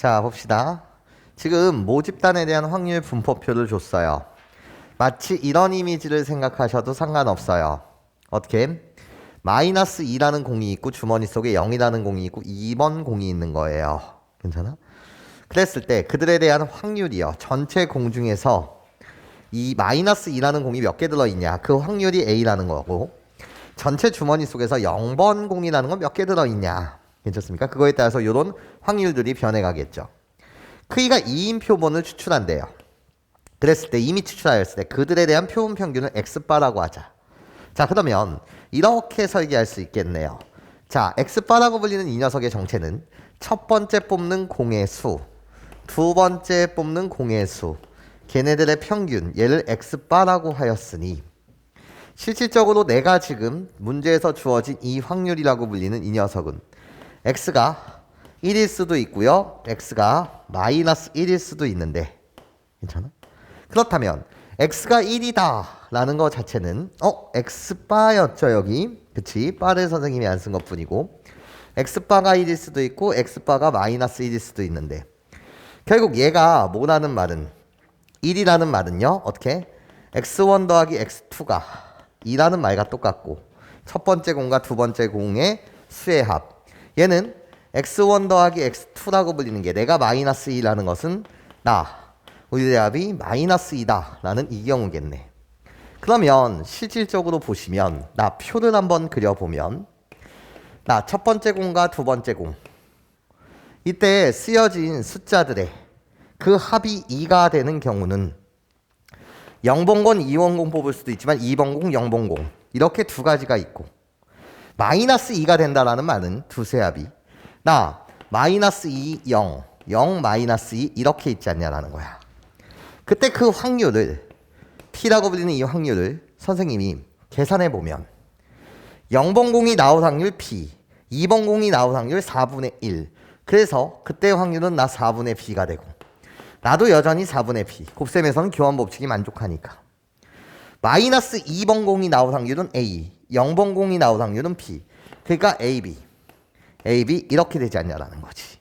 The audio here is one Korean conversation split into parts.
자, 봅시다. 지금 모집단에 대한 확률 분포표를 줬어요. 마치 이런 이미지를 생각하셔도 상관없어요. 어떻게? 마이너스 2라는 공이 있고 주머니 속에 0이라는 공이 있고 2번 공이 있는 거예요. 괜찮아? 그랬을 때 그들에 대한 확률이요. 전체 공 중에서 이 마이너스 2라는 공이 몇 개 들어있냐. 그 확률이 A라는 거고, 전체 주머니 속에서 0번 공이라는 건 몇 개 들어있냐. 괜찮습니까? 그거에 따라서 이런 확률들이 변해가겠죠. 크기가 2인 표본을 추출한대요. 그랬을 때 이미 추출하였을 때 그들에 대한 표본 평균을 X바라고 하자. 자, 그러면 이렇게 설계할 수 있겠네요. 자, X바라고 불리는 이 녀석의 정체는 첫 번째 뽑는 공의 수, 두 번째 뽑는 공의 수, 걔네들의 평균, 얘를 X바라고 하였으니 실질적으로 내가 지금 문제에서 주어진 이 확률이라고 불리는 이 녀석은 X가 1일 수도 있고요. X가 마이너스 1일 수도 있는데 괜찮아? 그렇다면 X가 1이다 라는 것 자체는 X바였죠 여기. 그치? 바를 선생님이 안 쓴 것 뿐이고 X바가 1일 수도 있고 X바가 마이너스 1일 수도 있는데 결국 얘가 뭐라는 말은 1이라는 말은요. 어떻게? X1 더하기 X2가 2라는 말과 똑같고 첫 번째 공과 두 번째 공의 수의 합. 얘는 X1 더하기 X2라고 불리는 게 내가 마이너스 2라는 것은 우리의 합이 마이너스 2다 라는 이 경우겠네. 그러면 실질적으로 보시면 표를 한번 그려보면 첫 번째 공과 두 번째 공 이때 쓰여진 숫자들의 그 합이 2가 되는 경우는 0번공, 2번공 뽑을 수도 있지만 2번공, 0번공 이렇게 두 가지가 있고 마이너스 2가 된다라는 말은 두세 합이 마이너스 2, 0, 0, 마이너스 2 이렇게 있지 않냐라는 거야. 그때 그 확률을 P라고 불리는 이 확률을 선생님이 계산해 보면 0번공이 나올 확률 P, 2번공이 나올 확률 4분의 1. 그래서 그때 확률은 4분의 B가 되고 나도 여전히 4분의 B. 곱셈에서는 교환 법칙이 만족하니까. 마이너스 2번공이 나올 확률은 A, 0번공이 나올 확률은 B. 그러니까 AB 이렇게 되지 않냐라는 거지.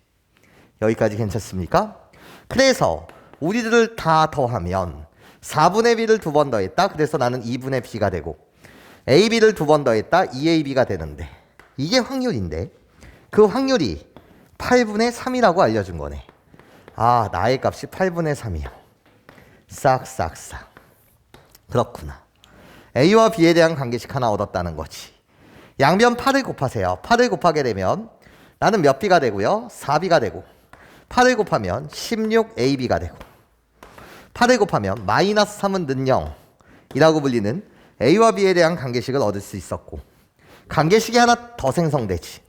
여기까지 괜찮습니까? 그래서 우리들을 다 더하면 4분의 B를 두 번 더했다. 그래서 나는 2분의 B가 되고 AB를 두 번 더했다. 2AB가 되는데 이게 확률인데 그 확률이 8분의 3이라고 알려준 거네. 나의 값이 8분의 3이요. 싹싹싹. 그렇구나. A와 B에 대한 관계식 하나 얻었다는 거지. 양변 8을 곱하세요. 8을 곱하게 되면 나는 몇 B가 되고요? 4B가 되고 8을 곱하면 16AB가 되고 8을 곱하면 마이너스 3은 는 0이라고 불리는 A와 B에 대한 관계식을 얻을 수 있었고 관계식이 하나 더 생성되지.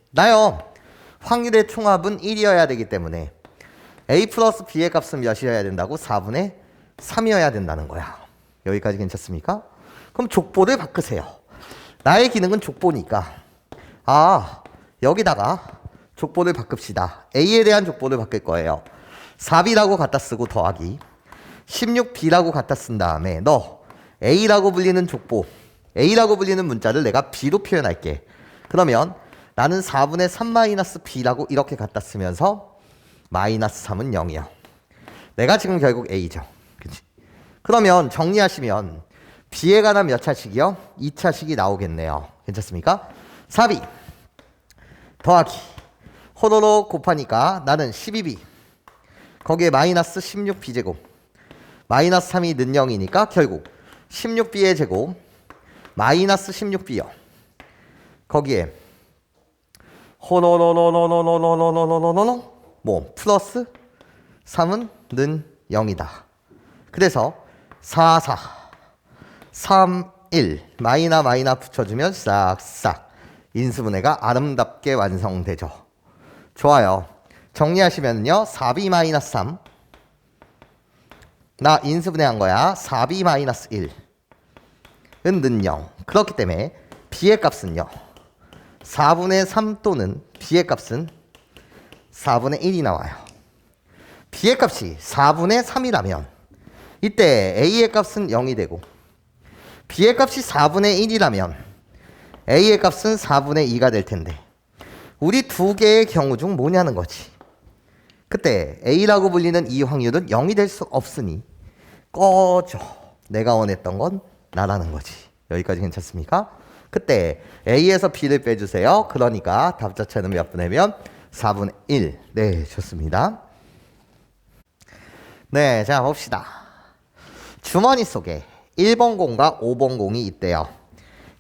확률의 총합은 1이어야 되기 때문에 A 플러스 B의 값은 몇이어야 된다고? 4분의 3이어야 된다는 거야. 여기까지 괜찮습니까? 그럼 족보를 바꾸세요. 나의 기능은 족보니까 여기다가 족보를 바꿉시다. A에 대한 족보를 바꿀 거예요. 4B라고 갖다 쓰고 더하기 16B라고 갖다 쓴 다음에 A라고 불리는 족보 A라고 불리는 문자를 내가 B로 표현할게. 그러면 나는 4분의 3 마이너스 B라고 이렇게 갖다 쓰면서 마이너스 3은 0이요. 내가 지금 결국 A죠. 그치? 그러면 정리하시면 B에 관한 몇 차식이요? 2차식이 나오겠네요. 괜찮습니까? 4B 더하기 호로로 곱하니까 나는 12B 거기에 마이너스 16B제곱 마이너스 3이 는 0이니까 결국 16B의 제곱 마이너스 16B요. 거기에 호로로로로로로로로로로로로 플러스 3은 는 0이다. 그래서 4, 4, 3, 1 마이나 붙여주면 싹싹 인수분해가 아름답게 완성되죠. 좋아요. 정리하시면요 4B 마이너스 3 인수분해한 거야. 4B 마이너스 1은 는 0. 그렇기 때문에 B의 값은요 4분의 3 또는 B의 값은 4분의 1이 나와요. B의 값이 4분의 3이라면 이때 A의 값은 0이 되고 B의 값이 4분의 1이라면 A의 값은 4분의 2가 될 텐데 우리 두 개의 경우 중 뭐냐는 거지. 그때 A라고 불리는 이 확률은 0이 될 수 없으니 꺼져. 내가 원했던 건 나라는 거지. 여기까지 괜찮습니까? 그때 A에서 B를 빼주세요. 그러니까 답 자체는 몇 분의면 4분의 1. 네, 좋습니다. 네, 자 봅시다. 주머니 속에 1번 공과 5번 공이 있대요.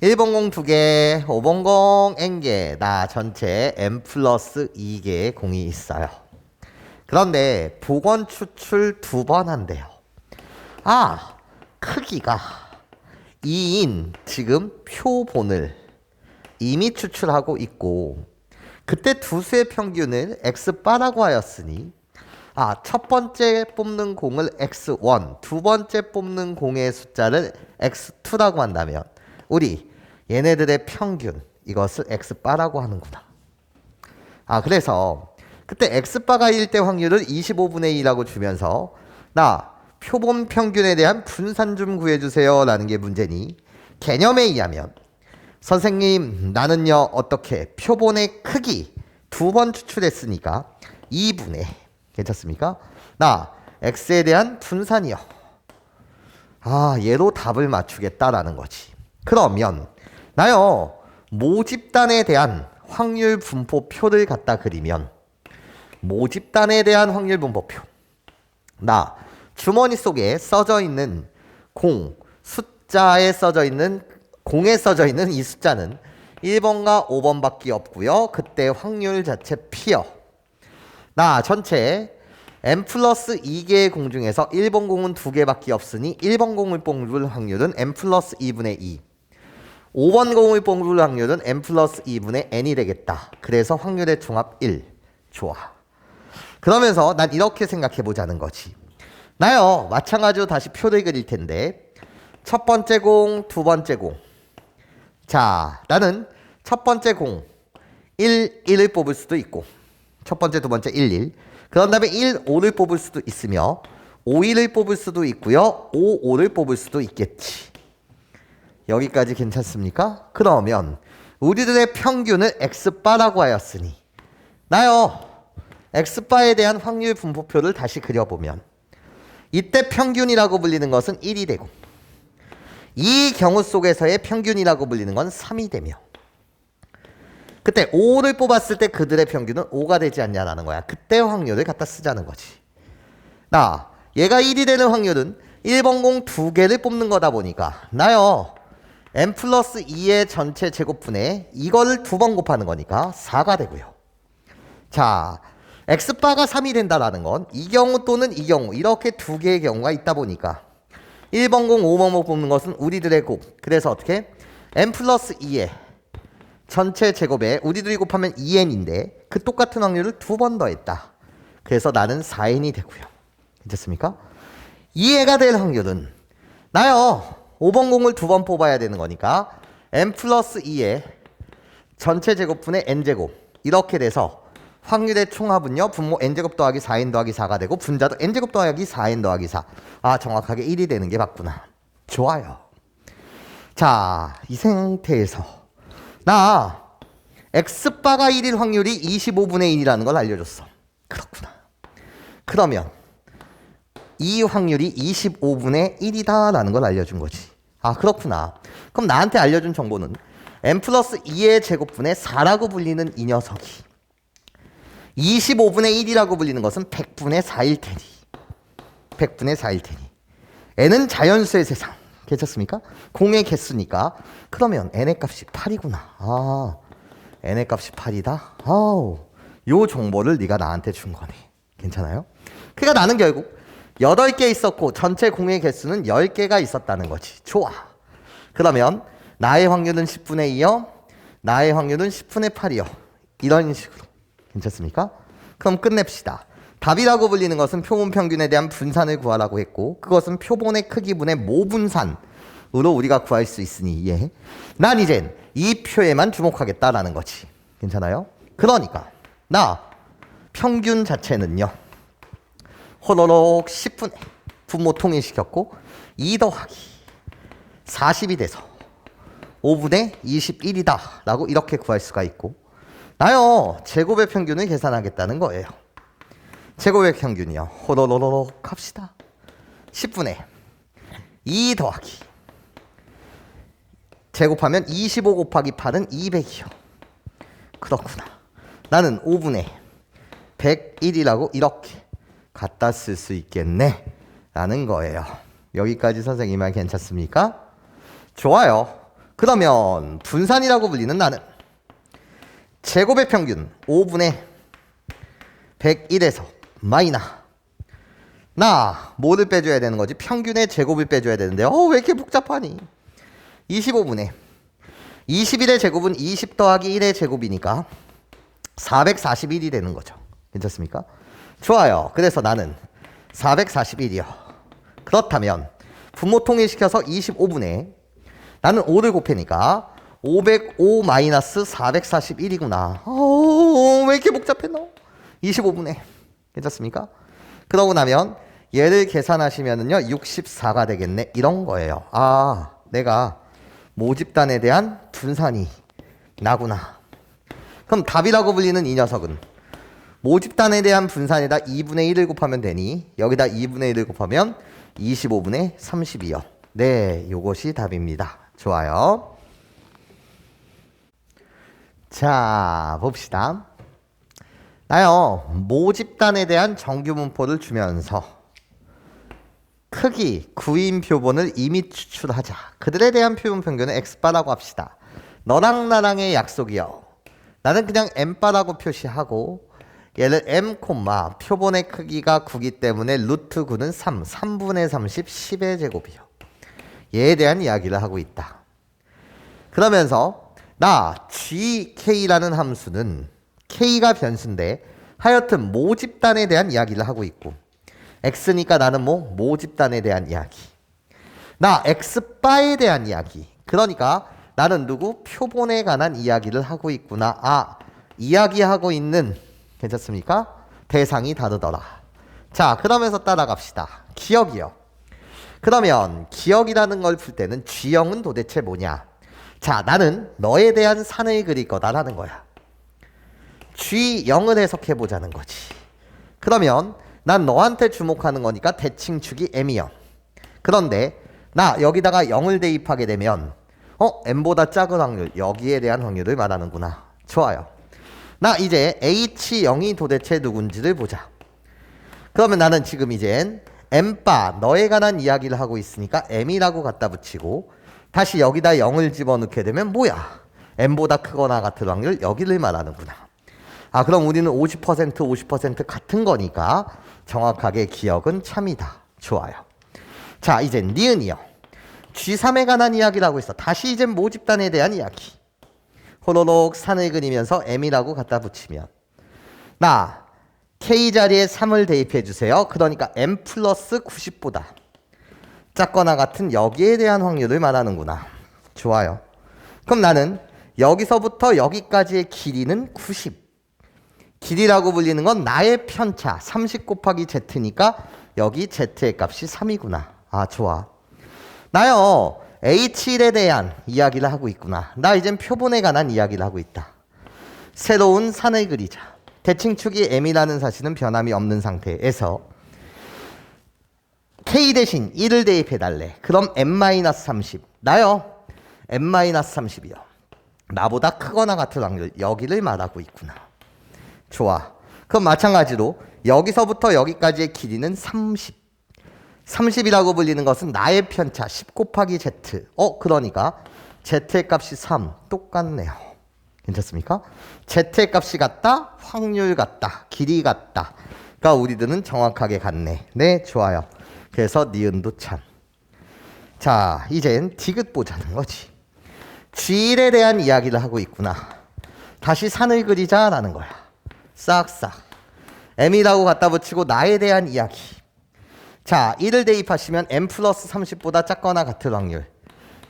1번 공 2개, 5번 공 n개, 나 전체 n 플러스 2개의 공이 있어요. 그런데 복원 추출 2번 한대요. 아, 크기가 2인 지금 표본을 이미 추출하고 있고 그때 두 수의 평균을 x바라고 하였으니 첫 번째 뽑는 공을 x1, 두 번째 뽑는 공의 숫자를 x2라고 한다면 우리 얘네들의 평균 이것을 x바라고 하는구나. 그래서 그때 x바가 1 때 확률을 25분의 2라고 주면서 나 표본 평균에 대한 분산 좀 구해주세요 라는 게 문제니 개념에 의하면 선생님 나는요 어떻게 표본의 크기 2번 추출했으니까 2분의 괜찮습니까? 나 x에 대한 분산이요. 얘로 답을 맞추겠다라는 거지. 그러면 나요 모집단에 대한 확률 분포표를 갖다 그리면 모집단에 대한 확률 분포표 나 주머니 속에 써져 있는 공 숫자에 써져 있는 공에 써져 있는 이 숫자는 1번과 5번밖에 없고요. 그때 확률 자체 P요. 나 전체 n 플러스 2개의 공 중에서 1번 공은 2개밖에 없으니 1번 공을 뽑을 확률은 n 플러스 2분의 2. 5번 공을 뽑을 확률은 n 플러스 2분의 n이 되겠다. 그래서 확률의 총합 1. 좋아. 그러면서 난 이렇게 생각해 보자는 거지. 나요 마찬가지로 다시 표를 그릴 텐데 첫 번째 공, 두 번째 공. 자, 나는 첫 번째 공 1, 1을 뽑을 수도 있고 첫 번째, 두 번째 1, 1. 그런 다음에 1, 5를 뽑을 수도 있으며 5, 1을 뽑을 수도 있고요. 5, 5를 뽑을 수도 있겠지. 여기까지 괜찮습니까? 그러면 우리들의 평균을 x바라고 하였으니 나요 x바에 대한 확률 분포표를 다시 그려보면 이때 평균이라고 불리는 것은 1이 되고 이 경우 속에서의 평균이라고 불리는 건 3이 되며 그때 5를 뽑았을 때 그들의 평균은 5가 되지 않냐라는 거야. 그때 확률을 갖다 쓰자는 거지. 나 얘가 1이 되는 확률은 1번 공 2개를 뽑는 거다 보니까 나요 n 플러스 2의 전체 제곱분에 이거를 2번 곱하는 거니까 4가 되고요. 자, x바가 3이 된다라는 건 이 경우 또는 이 경우 이렇게 두 개의 경우가 있다 보니까 1번 공 5번 뽑는 것은 우리들의 곱. 그래서 어떻게? n 플러스 2의 전체 제곱에 우리들이 곱하면 2n인데 그 똑같은 확률을 2번 더했다. 그래서 나는 4n이 되고요. 괜찮습니까? 이해가 될 확률은 나요 5번 공을 2번 뽑아야 되는 거니까 n 플러스 2의 전체 제곱분의 n제곱 이렇게 돼서 확률의 총합은요 분모 n제곱 더하기 4n 더하기 4가 되고 분자도 n제곱 더하기 4n 더하기 4. 정확하게 1이 되는 게 맞구나. 좋아요. 자, 이 상태에서 나 x바가 1일 확률이 25분의 1이라는 걸 알려줬어. 그렇구나. 그러면 이 확률이 25분의 1이다 라는 걸 알려준 거지. 그렇구나. 그럼 나한테 알려준 정보는 n 플러스 2의 제곱분의 4라고 불리는 이 녀석이 25분의 1이라고 불리는 것은 100분의 4일 테니 100분의 4일 테니 n은 자연수의 세상. 괜찮습니까? 공의 개수니까. 그러면 n의 값이 8이구나. n의 값이 8이다. 요 정보를 네가 나한테 준 거네. 괜찮아요? 그러니까 나는 결국 8개 있었고 전체 공의 개수는 10개가 있었다는 거지. 좋아. 그러면 나의 확률은 10분의 2요. 나의 확률은 10분의 8이요. 이런 식으로. 괜찮습니까? 그럼 끝냅시다. 답이라고 불리는 것은 표본 평균에 대한 분산을 구하라고 했고 그것은 표본의 크기분의 모분산으로 우리가 구할 수 있으니 이해해? 난 이젠 이 표에만 주목하겠다라는 거지. 괜찮아요? 그러니까 나 평균 자체는요 호로록 10분의 분모 통일시켰고 2 더하기 40이 돼서 5분의 21이다 라고 이렇게 구할 수가 있고 나요 제곱의 평균을 계산하겠다는 거예요. 제곱의 평균이요. 호로로로록 합시다. 10분의 2 더하기 제곱하면 25 곱하기 8은 200이요. 그렇구나. 나는 5분의 101이라고 이렇게 갖다 쓸 수 있겠네 라는 거예요. 여기까지 선생님 말 괜찮습니까? 좋아요. 그러면 분산이라고 불리는 나는 제곱의 평균 5분의 101에서 마이너 나 뭐를 빼줘야 되는 거지? 평균의 제곱을 빼줘야 되는데 왜 이렇게 복잡하니? 25분의 21의 제곱은 20 더하기 1의 제곱이니까 441이 되는 거죠. 괜찮습니까? 좋아요. 그래서 나는 441이요. 그렇다면 분모 통일시켜서 25분의 나는 5를 곱해니까 505 마이너스 441이구나. 왜 이렇게 복잡해 너? 25분의 괜찮습니까? 그러고 나면 얘를 계산하시면은요 64가 되겠네 이런 거예요. 내가 모집단에 대한 분산이 나구나. 그럼 답이라고 불리는 이 녀석은 모집단에 대한 분산에다 2분의 1을 곱하면 되니 여기다 2분의 1을 곱하면 25분의 30이요. 네, 요것이 답입니다. 좋아요. 자, 봅시다. 나요, 모집단에 대한 정규 분포를 주면서 크기, 구인 표본을 이미 추출하자. 그들에 대한 표본 평균은 X바라고 합시다. 너랑 나랑의 약속이요. 나는 그냥 M바라고 표시하고 얘를 M, 표본의 크기가 9기 때문에 루트 9는 3, 3분의 30, 10의 제곱이요. 얘에 대한 이야기를 하고 있다. 그러면서 나 GK라는 함수는 K가 변수인데 하여튼 모집단에 대한 이야기를 하고 있고 X니까 나는 모집단에 대한 이야기. 나 X바에 대한 이야기. 그러니까 나는 누구? 표본에 관한 이야기를 하고 있구나. 이야기하고 있는 괜찮습니까? 대상이 다르더라. 자, 그러면서 따라갑시다. 기억이요. 그러면 기억이라는 걸 풀 때는 G형은 도대체 뭐냐? 자, 나는 너에 대한 산을 그릴 거다라는 거야. G형을 해석해보자는 거지. 그러면 난 너한테 주목하는 거니까 대칭축이 M이요. 그런데 나 여기다가 0을 대입하게 되면 M보다 작은 확률, 여기에 대한 확률을 말하는구나. 좋아요. 나 이제 H0이 도대체 누군지를 보자. 그러면 나는 지금 이젠 M바, 너에 관한 이야기를 하고 있으니까 M이라고 갖다 붙이고 다시 여기다 0을 집어넣게 되면 뭐야? M보다 크거나 같은 확률, 여기를 말하는구나. 그럼 우리는 50% 같은 거니까 정확하게 기억은 참이다. 좋아요. 자, 이제 니은이요. G3에 관한 이야기를 하고 있어. 다시 이제 모집단에 대한 이야기. 호로록 산을 그리면서 M이라고 갖다 붙이면 나 K 자리에 3을 대입해 주세요. 그러니까 M 플러스 90보다 작거나 같은 여기에 대한 확률을 말하는구나. 좋아요. 그럼 나는 여기서부터 여기까지의 길이는 90. 길이라고 불리는 건 나의 편차 30 곱하기 Z니까 여기 Z의 값이 3이구나. 좋아. 나요 H1에 대한 이야기를 하고 있구나. 나 이젠 표본에 관한 이야기를 하고 있다. 새로운 산을 그리자. 대칭축이 M이라는 사실은 변함이 없는 상태에서 K 대신 1을 대입해 달래. 그럼 M-30. 나요 M-30이요. 나보다 크거나 같은 확률, 여기를 말하고 있구나. 좋아. 그럼 마찬가지로 여기서부터 여기까지의 길이는 30. 30이라고 불리는 것은 나의 편차 10 곱하기 Z. 그러니까 Z의 값이 3. 똑같네요. 괜찮습니까? Z의 값이 같다, 확률 같다, 길이 같다. 그러니까 우리들은 정확하게 같네. 네, 좋아요. 그래서 니은도 참. 자, 이젠 디귿 보자는 거지. G일에 대한 이야기를 하고 있구나. 다시 산을 그리자라는 거야. 싹싹. M이라고 갖다 붙이고 나에 대한 이야기. 자, 1을 대입하시면 M 플러스 30보다 작거나 같은 확률.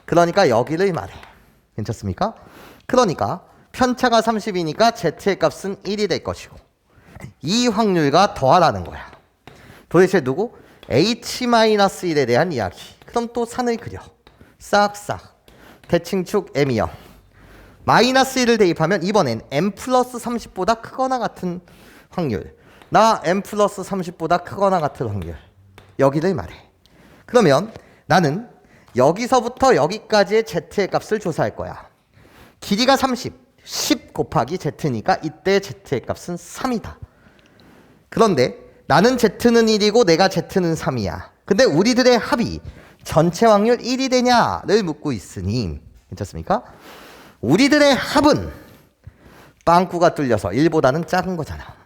그러니까 여기를 말해. 괜찮습니까? 그러니까 편차가 30이니까 Z의 값은 1이 될 것이고 이 확률과 더하라는 거야. 도대체 누구? H-1에 대한 이야기. 그럼 또 산을 그려. 싹싹. 대칭축 M이요. 마이너스 1을 대입하면 이번엔 M 플러스 30보다 크거나 같은 확률. 나 n 플러스 30보다 크거나 같은 확률. 여기를 말해. 그러면 나는 여기서부터 여기까지의 z의 값을 조사할 거야. 길이가 30, 10 곱하기 z니까 이때 z의 값은 3이다. 그런데 나는 z는 1이고 내가 z는 3이야. 근데 우리들의 합이 전체 확률 1이 되냐를 묻고 있으니 괜찮습니까? 우리들의 합은 빵꾸가 뚫려서 1보다는 작은 거잖아.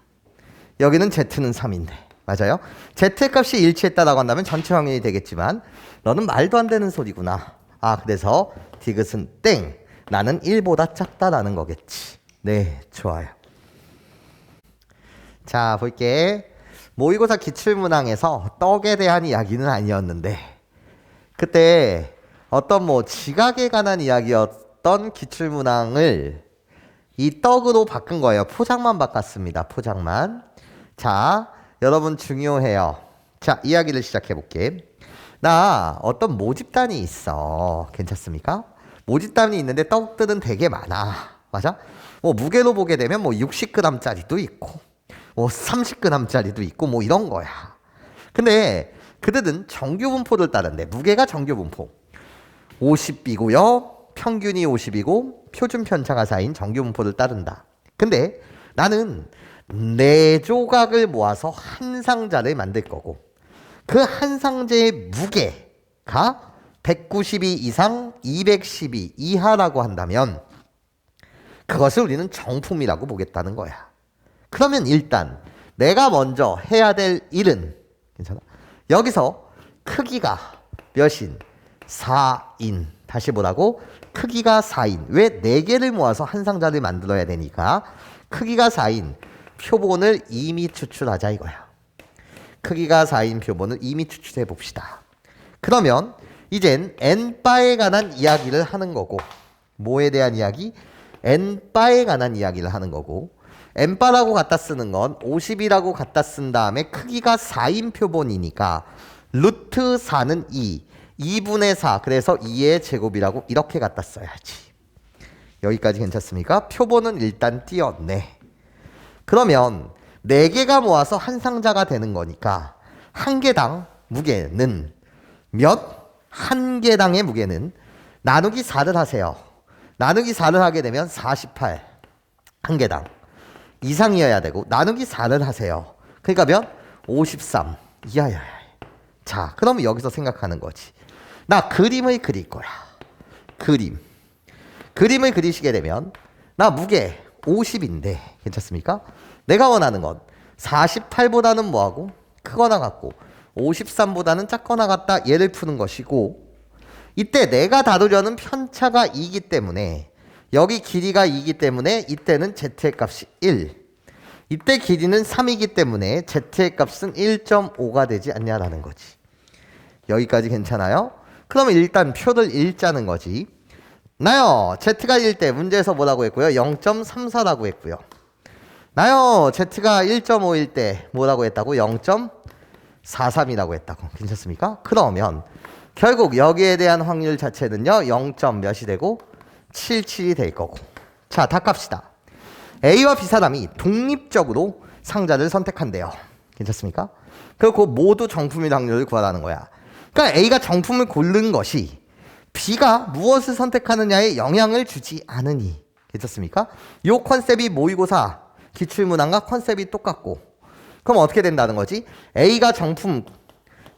여기는 z는 3인데 맞아요? z의 값이 일치했다라고 한다면 전체 확률이 되겠지만 너는 말도 안 되는 소리구나. 아 그래서 디귿은 땡. 나는 1보다 작다라는 거겠지. 네 좋아요. 자 볼게. 모의고사 기출문항에서 떡에 대한 이야기는 아니었는데 그때 어떤 뭐 지각에 관한 이야기였던 기출문항을 이 떡으로 바꾼 거예요. 포장만 바꿨습니다. 포장만. 자 여러분 중요해요. 자 이야기를 시작해 볼게. 나 어떤 모집단이 있어. 괜찮습니까? 모집단이 있는데 떡들은 되게 많아. 맞아? 뭐 무게로 보게 되면 뭐 60g짜리도 있고 뭐 30g짜리도 있고 뭐 이런 거야. 근데 그들은 정규분포를 따른대. 무게가 정규분포 50이고요. 평균이 50이고 표준 편차가 4인 정규분포를 따른다. 근데 나는 4조각을 모아서 한 상자를 만들 거고 그 한 상자의 무게가 192 이상 212 이하라고 한다면 그것을 우리는 정품이라고 보겠다는 거야. 그러면 일단 내가 먼저 해야 될 일은 괜찮아? 여기서 크기가 몇인? 4인. 다시 보라고? 크기가 4인. 왜 4개를 모아서 한 상자를 만들어야 되니까 크기가 4인 표본을 이미 추출하자 이거야. 크기가 4인 표본을 이미 추출해 봅시다. 그러면 이젠 n바에 관한 이야기를 하는 거고 뭐에 대한 이야기? n바에 관한 이야기를 하는 거고 n바라고 갖다 쓰는 건 50이라고 갖다 쓴 다음에 크기가 4인 표본이니까 루트 4는 2 2분의 4 그래서 2의 제곱이라고 이렇게 갖다 써야지. 여기까지 괜찮습니까? 표본은 일단 띄었네. 그러면 4개가 모아서 한 상자가 되는 거니까 한 개당 무게는 몇? 한 개당의 무게는 나누기 4를 하세요. 나누기 4를 하게 되면 48 한 개당 이상이어야 되고 나누기 4를 하세요. 그러니까 몇? 53 야야야. 자 그러면 여기서 생각하는 거지. 나 그림을 그릴 거야. 그림을 그리시게 되면 나 무게 50인데 괜찮습니까? 내가 원하는 건 48보다는 뭐하고? 크거나 같고 53보다는 작거나 같다 얘를 푸는 것이고 이때 내가 다루려는 편차가 2이기 때문에 여기 길이가 2이기 때문에 이때는 z의 값이 1 이때 길이는 3이기 때문에 z의 값은 1.5가 되지 않냐라는 거지. 여기까지 괜찮아요? 그러면 일단 표를 읽자는 거지. 나요 z가 1 때 문제에서 뭐라고 했고요? 0.34라고 했고요. 나요 z가 1.5일 때 뭐라고 했다고? 0.43이라고 했다고. 괜찮습니까? 그러면 결국 여기에 대한 확률 자체는요 0. 몇이 되고 77이 될 거고. 자 다 깝시다. A와 B 사람이 독립적으로 상자를 선택한대요. 괜찮습니까? 그리고 모두 정품일 확률을 구하라는 거야. 그러니까 A가 정품을 고른 것이 B가 무엇을 선택하느냐에 영향을 주지 않으니. 괜찮습니까? 이 컨셉이 모의고사 기출문항과 컨셉이 똑같고 그럼 어떻게 된다는 거지? A가 정품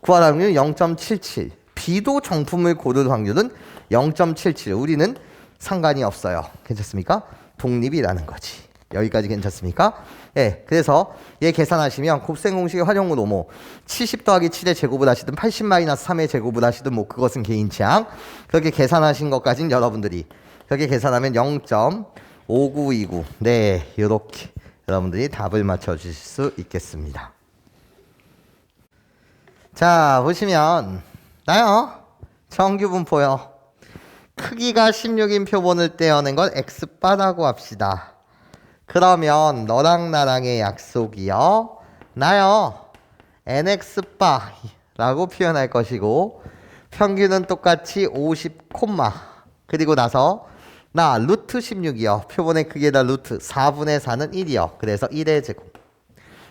구하라는 확률은 0.77 B도 정품을 고를 확률은 0.77 우리는 상관이 없어요. 괜찮습니까? 독립이라는 거지. 여기까지 괜찮습니까? 예, 그래서 얘 계산하시면 곱셈 공식의 활용으로 뭐 70 더하기 7의 제곱을 하시든 80 마이너스 3의 제곱을 하시든 뭐 그것은 개인 취향. 그렇게 계산하신 것까지는 여러분들이 그렇게 계산하면 0.5929 네, 이렇게 여러분들이 답을 맞춰주실 수 있겠습니다. 자 보시면 나요 정규분포요. 크기가 16인 표본을 떼어낸 걸 x바라고 합시다. 그러면 너랑 나랑의 약속이요. 나요 nx바라고 표현할 것이고 평균은 똑같이 50 콤마 그리고 나서 나 루트 16이요. 표본의 크기에다 루트 4분의 4는 1이요. 그래서 1의 제곱.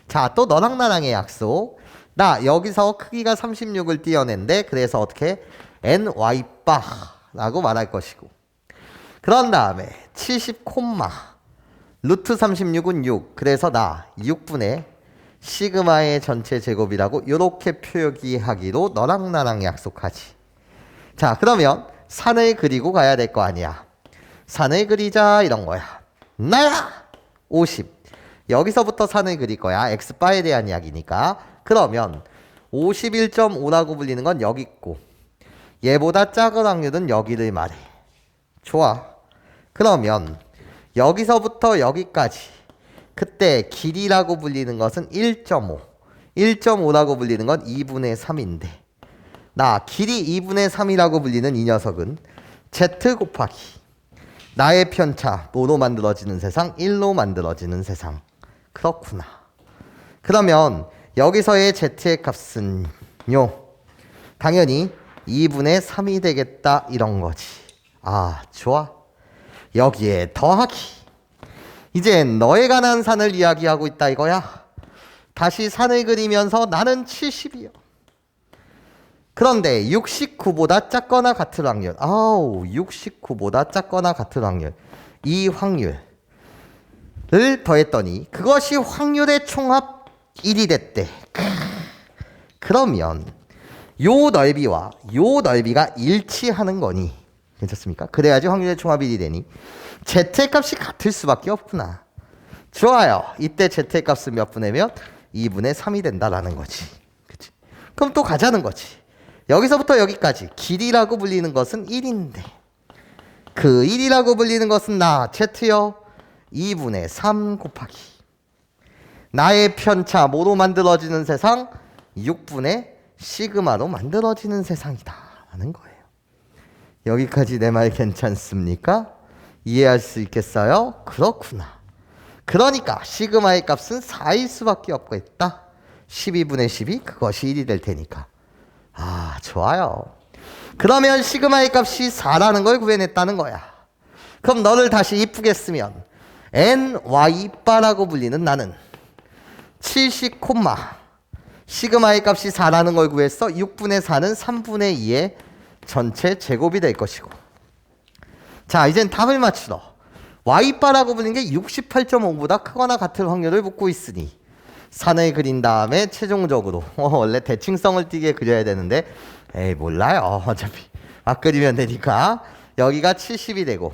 자, 또 너랑 나랑의 약속. 나 여기서 크기가 36을 띄어낸데 그래서 어떻게 ny바라고 말할 것이고 그런 다음에 70 콤마 루트 36은 6 그래서 나 6분의 시그마의 전체 제곱이라고 이렇게 표기하기로 너랑 나랑 약속하지. 자, 그러면 산을 그리고 가야 될 거 아니야. 산을 그리자 이런 거야. 나야 50 여기서부터 산을 그릴 거야. x바에 대한 이야기니까. 그러면 51.5라고 불리는 건 여기 있고 얘보다 작은 확률은 여기를 말해. 좋아. 그러면 여기서부터 여기까지 그때 길이라고 불리는 것은 1.5 1.5라고 불리는 건 2분의 3인데 나 길이 2분의 3이라고 불리는 이 녀석은 z 곱하기 나의 편차 5로 만들어지는 세상 1로 만들어지는 세상. 그렇구나. 그러면 여기서의 z의 값은요 당연히 2분의 3이 되겠다 이런 거지. 아, 좋아. 여기에 더하기. 이제 너에 관한 산을 이야기하고 있다 이거야. 다시 산을 그리면서 나는 70이요. 그런데 69보다 작거나 같을 확률. 69보다 작거나 같을 확률. 이 확률을 더했더니 그것이 확률의 총합 1이 됐대. 그러면 요 넓이와 요 넓이가 일치하는 거니. 괜찮습니까? 그래야지 확률의 총합 1이 되니 z의 값이 같을 수밖에 없구나. 좋아요. 이때 z의 값은 몇 분의면 2분의 3이 된다라는 거지. 그치? 그럼 또 가자는 거지. 여기서부터 여기까지 길이라고 불리는 것은 1인데 그 1이라고 불리는 것은 나 z요 2분의 3 곱하기 나의 편차 뭐로 만들어지는 세상 6분의 시그마로 만들어지는 세상이다 라는 거예요. 여기까지 내 말 괜찮습니까? 이해할 수 있겠어요? 그렇구나. 그러니까 시그마의 값은 4일 수밖에 없겠다. 12분의 12 그것이 1이 될 테니까. 아, 좋아요. 그러면 시그마의 값이 4라는 걸 구해냈다는 거야. 그럼 너를 다시 이쁘게 쓰면 ny바라고 불리는 나는 70 콤마 시그마의 값이 4라는 걸 구했어. 6분의 4는 3분의 2의 전체 제곱이 될 것이고 자, 이젠 답을 맞추러 y바라고 불리는 게 68.5보다 크거나 같을 확률을 묻고 있으니 산을 그린 다음에 최종적으로 원래 대칭성을 띠게 그려야 되는데 에이 몰라요. 어차피 막 그리면 되니까 여기가 70이 되고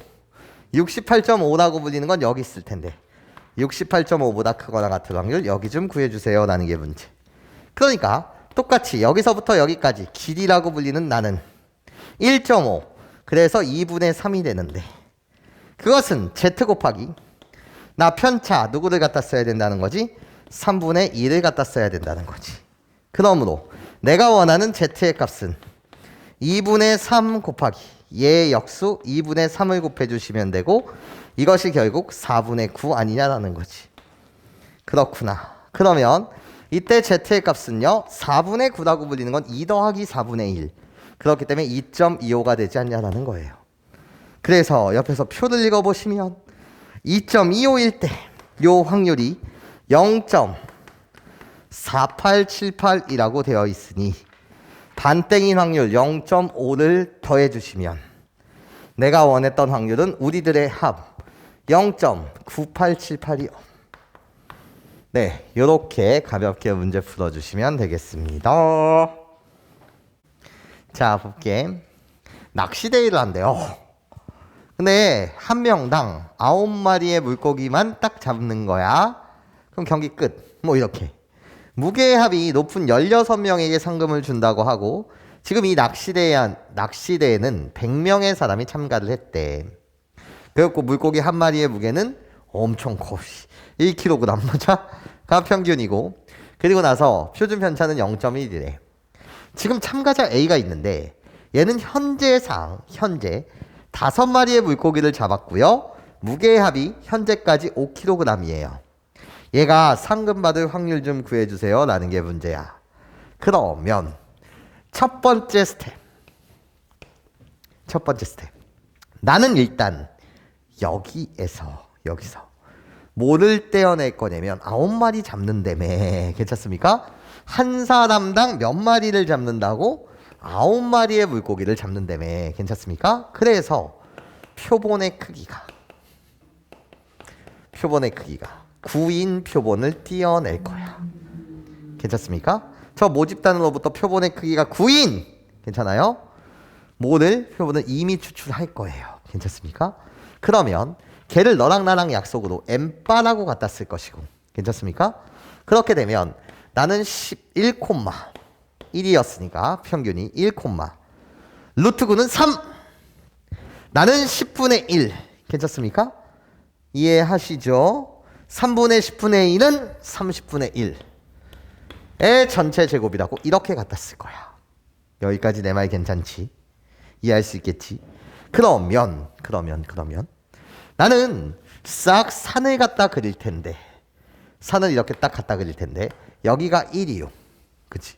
68.5라고 불리는 건 여기 있을 텐데 68.5보다 크거나 같을 확률 여기 좀 구해주세요 라는 게 문제. 그러니까 똑같이 여기서부터 여기까지 길이라고 불리는 나는 1.5 그래서 2분의 3이 되는데 그것은 z 곱하기 나 편차 누구를 갖다 써야 된다는 거지? 3분의 1을 갖다 써야 된다는 거지. 그러므로 내가 원하는 z의 값은 2분의 3 곱하기 얘의 역수 2분의 3을 곱해주시면 되고 이것이 결국 4분의 9 아니냐라는 거지. 그렇구나. 그러면 이때 z의 값은요 4분의 9라고 불리는 건 2 더하기 4분의 1 그렇기 때문에 2.25가 되지 않냐라는 거예요. 그래서 옆에서 표를 읽어보시면 2.25일 때 요 확률이 0.4878이라고 되어 있으니 반땡인 확률 0.5를 더해주시면 내가 원했던 확률은 우리들의 합 0.9878이요. 네, 요렇게 가볍게 문제 풀어주시면 되겠습니다. 자, 볼게. 낚시대회를 한대요. 근데 한 명당 9마리의 물고기만 딱 잡는 거야. 그럼 경기 끝. 뭐 이렇게. 무게의 합이 높은 16명에게 상금을 준다고 하고 지금 이 낚시대회는 100명의 사람이 참가를 했대. 그래갖고 물고기 한 마리의 무게는 엄청 커. 1kg 맞아?가 평균이고 그리고 나서 표준 편차는 0.1이래. 지금 참가자 A가 있는데 얘는 현재 5마리의 물고기를 잡았고요. 무게의 합이 현재까지 5kg이에요. 얘가 상금 받을 확률 좀 구해주세요 라는 게 문제야. 그러면 첫 번째 스텝 나는 일단 여기서 뭐를 떼어낼 거냐면 9마리 잡는다며. 괜찮습니까? 한 사람당 몇 마리를 잡는다고? 9마리의 물고기를 잡는다며. 괜찮습니까? 그래서 표본의 크기가 9인 표본을 떼어낼 거야. 괜찮습니까? 저 모집단으로부터 표본의 크기가 9인. 괜찮아요? 표본을 이미 추출할 거예요. 괜찮습니까? 그러면 걔를 너랑 나랑 약속으로 n바라고 갖다 쓸 것이고. 괜찮습니까? 그렇게 되면 나는 1,1이었으니까 평균이 1, 루트 9는 3. 나는 10분의 1. 괜찮습니까? 이해하시죠? 3분의 10분의 1은 30분의 1의 전체 제곱이라고 이렇게 갖다 쓸 거야. 여기까지 내 말 괜찮지? 이해할 수 있겠지? 그러면 나는 싹 산을 갖다 그릴 텐데, 산을 이렇게 딱 갖다 그릴 텐데 여기가 1이요. 그치?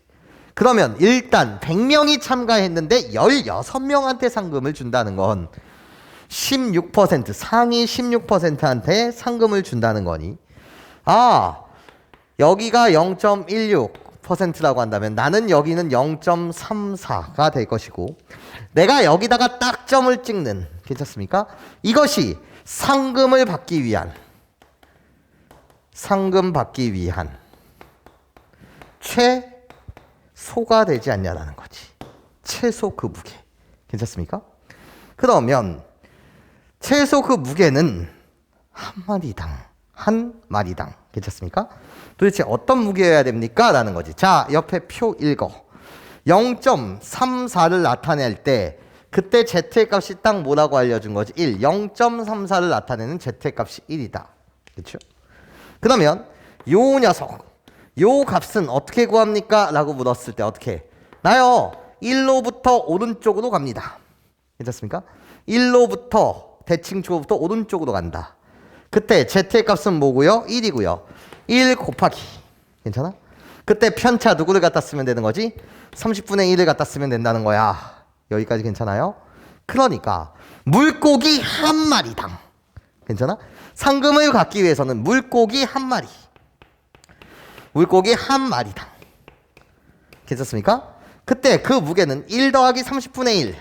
그러면 일단 100명이 참가했는데 16명한테 상금을 준다는 건 16%, 상위 16%한테 상금을 준다는 거니, 여기가 0.16%라고 한다면 나는 여기는 0.34가 될 것이고, 내가 여기다가 딱 점을 찍는, 괜찮습니까? 이것이 상금 받기 위한 최소가 되지 않냐라는 거지. 최소 그 무게. 괜찮습니까? 그러면 최소 그 무게는 한 마리당. 괜찮습니까? 도대체 어떤 무게여야 됩니까? 라는 거지. 자, 옆에 표 읽어. 0.34를 나타낼 때 그때 z의 값이 딱 뭐라고 알려준 거지? 1. 0.34를 나타내는 z의 값이 1이다. 그렇죠? 그러면 요 녀석, 요 값은 어떻게 구합니까? 라고 물었을 때 어떻게? 나요, 1로부터 오른쪽으로 갑니다. 괜찮습니까? 1로부터 대칭초부터 오른쪽으로 간다. 그때 z의 값은 뭐고요? 1이고요. 1 곱하기. 괜찮아? 그때 편차 누구를 갖다 쓰면 되는 거지? 30분의 1을 갖다 쓰면 된다는 거야. 여기까지 괜찮아요? 그러니까 물고기 한 마리당. 괜찮아? 상금을 갖기 위해서는 물고기 한 마리당. 괜찮습니까? 그때 그 무게는 1 더하기 30분의 1.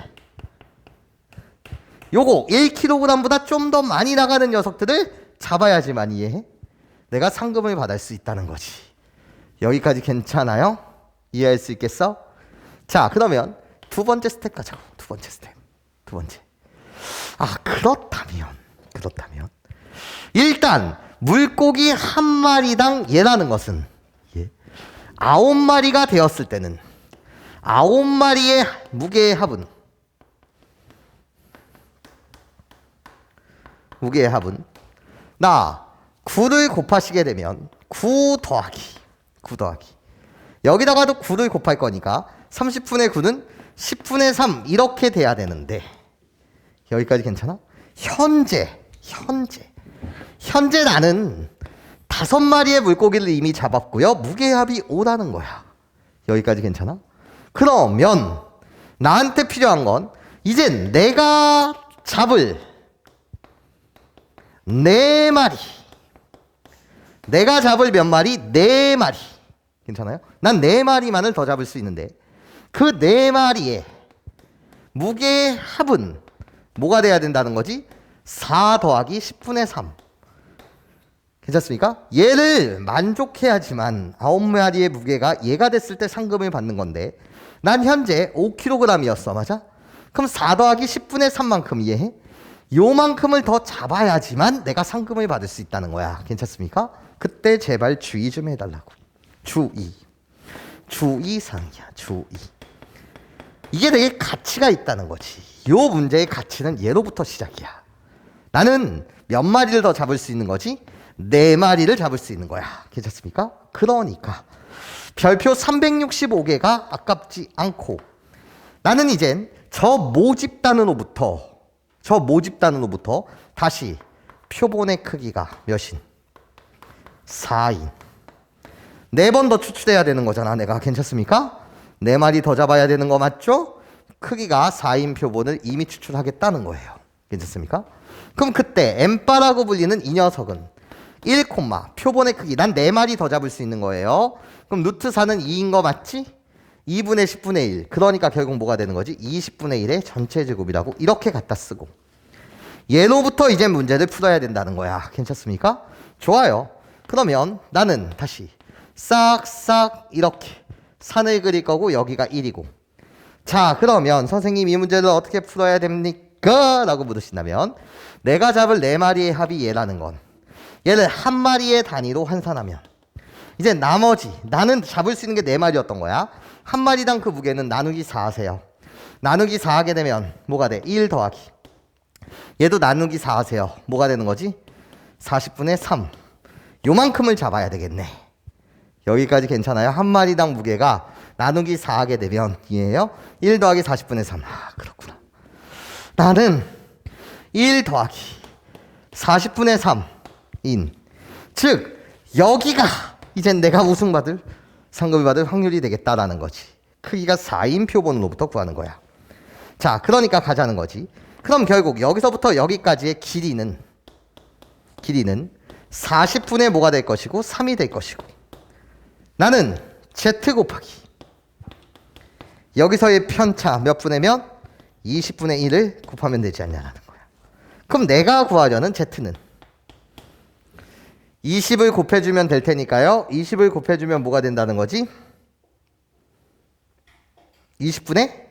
요거 1kg보다 좀 더 많이 나가는 녀석들을 잡아야지만, 이해해? 내가 상금을 받을 수 있다는 거지. 여기까지 괜찮아요? 이해할 수 있겠어? 자, 그러면 두 번째 스텝 가자고. 두 번째. 그렇다면 일단 물고기 한 마리당 얘라는 것은 9마리가 되었을 때는 9마리의 무게의 합은 나 9를 곱하시게 되면 9 더하기 여기다가도 9를 곱할 거니까 30분의 9는 10분의 3 이렇게 돼야 되는데, 여기까지 괜찮아? 현재 나는 5마리의 물고기를 이미 잡았고요. 무게합이 5라는 거야. 여기까지 괜찮아? 그러면 나한테 필요한 건 이젠 내가 잡을 4마리. 내가 잡을 몇 마리? 4마리. 괜찮아요? 난 4마리만을 더 잡을 수 있는데 그 4마리의 무게의 합은 뭐가 돼야 된다는 거지? 4 더하기 10분의 3. 괜찮습니까? 얘를 만족해야지만 9마리의 무게가 얘가 됐을 때 상금을 받는 건데, 난 현재 5kg이었어. 맞아? 그럼 4 더하기 10분의 3만큼, 이해해? 요만큼을 더 잡아야지만 내가 상금을 받을 수 있다는 거야. 괜찮습니까? 그때 제발 주의 좀 해달라고. 주의사항이야. 이게 되게 가치가 있다는 거지. 요 문제의 가치는 얘로부터 시작이야. 나는 몇 마리를 더 잡을 수 있는 거지? 4마리를 잡을 수 있는 거야. 괜찮습니까? 그러니까 별표 365개가 아깝지 않고, 나는 이젠 저 모집단으로부터 다시 표본의 크기가 몇인? 4인. 4번 더 추출해야 되는 거잖아, 내가. 괜찮습니까? 4마리 더 잡아야 되는 거 맞죠? 크기가 4인 표본을 이미 추출하겠다는 거예요. 괜찮습니까? 그럼 그때 n바라고 불리는 이 녀석은 1, 표본의 크기. 난 4마리 더 잡을 수 있는 거예요. 그럼 루트 4는 2인 거 맞지? 2분의 10분의 1. 그러니까 결국 뭐가 되는 거지? 20분의 1의 전체 제곱이라고 이렇게 갖다 쓰고. 얘로부터 이제 문제를 풀어야 된다는 거야. 괜찮습니까? 좋아요. 그러면 나는 다시 싹싹 이렇게 산을 그릴 거고 여기가 1이고. 자, 그러면 선생님 이 문제를 어떻게 풀어야 됩니까? 라고 물으신다면 내가 잡을 4마리의 합이 얘라는 건 얘를 한 마리의 단위로 환산하면 이제 나머지 나는 잡을 수 있는 게 4마리였던 거야. 한 마리당 그 무게는 나누기 4 하세요. 나누기 4 하게 되면 뭐가 돼? 1 더하기 얘도 나누기 4 하세요. 뭐가 되는 거지? 40분의 3. 요만큼을 잡아야 되겠네. 여기까지 괜찮아요? 한 마리당 무게가 나누기 4 하게 되면 이해해요? 1 더하기 40분의 3. 아, 그렇구나. 나는 1 더하기 40분의 3인 즉 여기가 이젠 내가 우승받을 상금을 받을 확률이 되겠다라는 거지. 크기가 4인 표본으로부터 구하는 거야. 자, 그러니까 가자는 거지. 그럼 결국 여기서부터 여기까지의 길이는 40분의 뭐가 될 것이고 3이 될 것이고 나는 Z 곱하기 여기서의 편차 몇 분의 면? 20분의 1을 곱하면 되지 않냐라는 거야. 그럼 내가 구하려는 Z는 20을 곱해주면 될 테니까요. 20을 곱해주면 뭐가 된다는 거지? 20분의